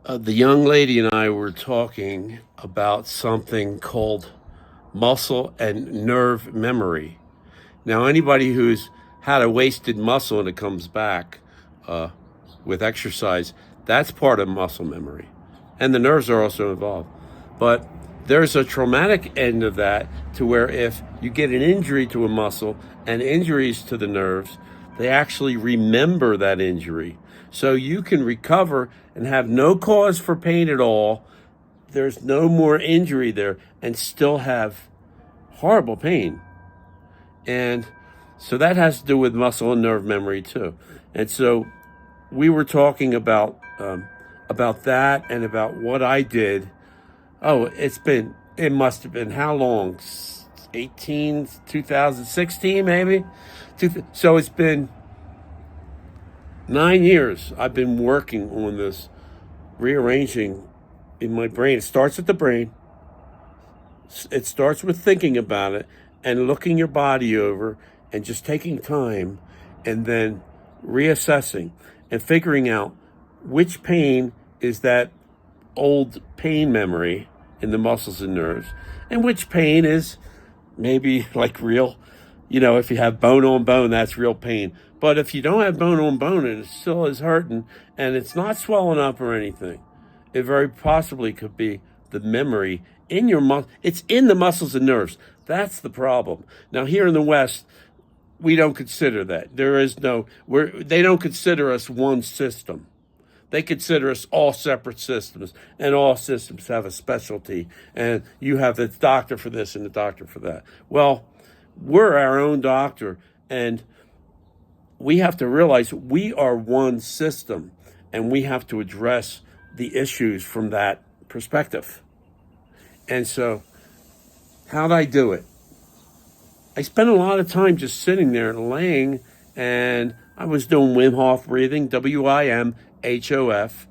The young lady and I were talking about something called muscle and nerve memory. Now, anybody who's had a wasted muscle and it comes back uh, with exercise, that's part of muscle memory. And the nerves are also involved. But there's a traumatic end of that to where if you get an injury to a muscle and injuries to the nerves, they actually remember that injury. So you can recover and have no cause for pain at all. There's no more injury there and still have horrible pain. And so that has to do with muscle and nerve memory too. And so we were talking about that and about what I did. Oh, it must have been how long? 2016 maybe? So it's been 9 years I've been working on this, rearranging in my brain. It starts at the brain. It starts with thinking about it and looking your body over and just taking time and then reassessing and figuring out which pain is that old pain memory in the muscles and nerves and which pain is maybe like real, if you have bone on bone, that's real pain. But if you don't have bone on bone and it still is hurting and it's not swelling up or anything, it very possibly could be the memory in your muscle. It's in the muscles and nerves. That's the problem. Now, here in the West, we don't consider that. They don't consider us one system. They consider us all separate systems, and all systems have a specialty, and you have the doctor for this and the doctor for that. Well, we're our own doctor, and we have to realize we are one system, and we have to address the issues from that perspective. And so, how'd I do it? I spent a lot of time just sitting there and laying, and I was doing Wim Hof breathing, WIMHOF,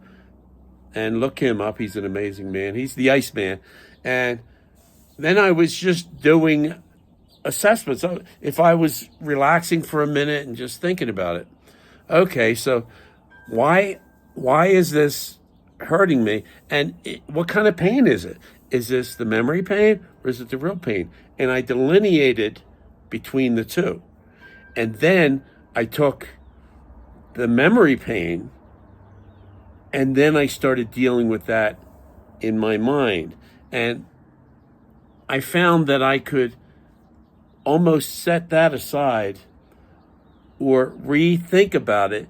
and look him up. He's an amazing man. He's the Iceman. And then I was just doing assessments. So if I was relaxing for a minute and just thinking about it, okay, so why is this hurting me? And what kind of pain is it? Is this the memory pain or is it the real pain? And I delineated between the two. And then I took the memory pain and then I started dealing with that in my mind. And I found that I could almost set that aside or rethink about it.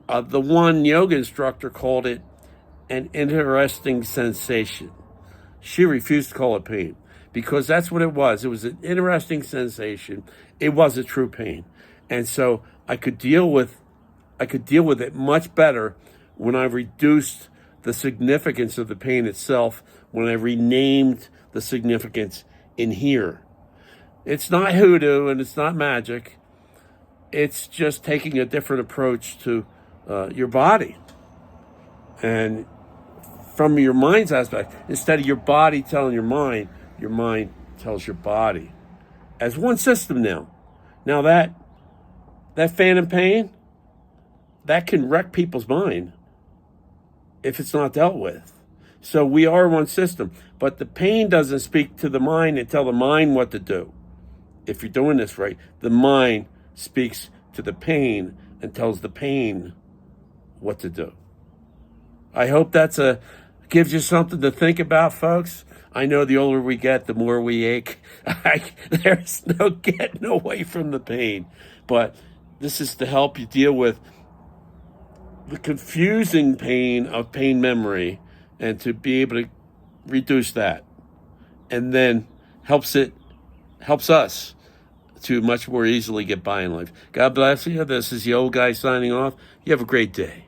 The one yoga instructor called it an interesting sensation. She refused to call it pain because that's what it was. It was an interesting sensation. It was a true pain. And so I could deal with it much better when I reduced the significance of the pain itself, when I renamed the significance in here. It's not hoodoo and it's not magic. It's just taking a different approach to your body. And from your mind's aspect, instead of your body telling your mind tells your body. As one system now. Now that phantom pain, that can wreck people's mind if it's not dealt with. So we are one system. But the pain doesn't speak to the mind and tell the mind what to do. If you're doing this right, the mind speaks to the pain and tells the pain what to do. I hope gives you something to think about, folks. I know the older we get, the more we ache. There's no getting away from the pain. But this is to help you deal with the confusing pain of pain memory and to be able to reduce that. And then helps us to much more easily get by in life. God bless you. This is the old guy signing off. You have a great day.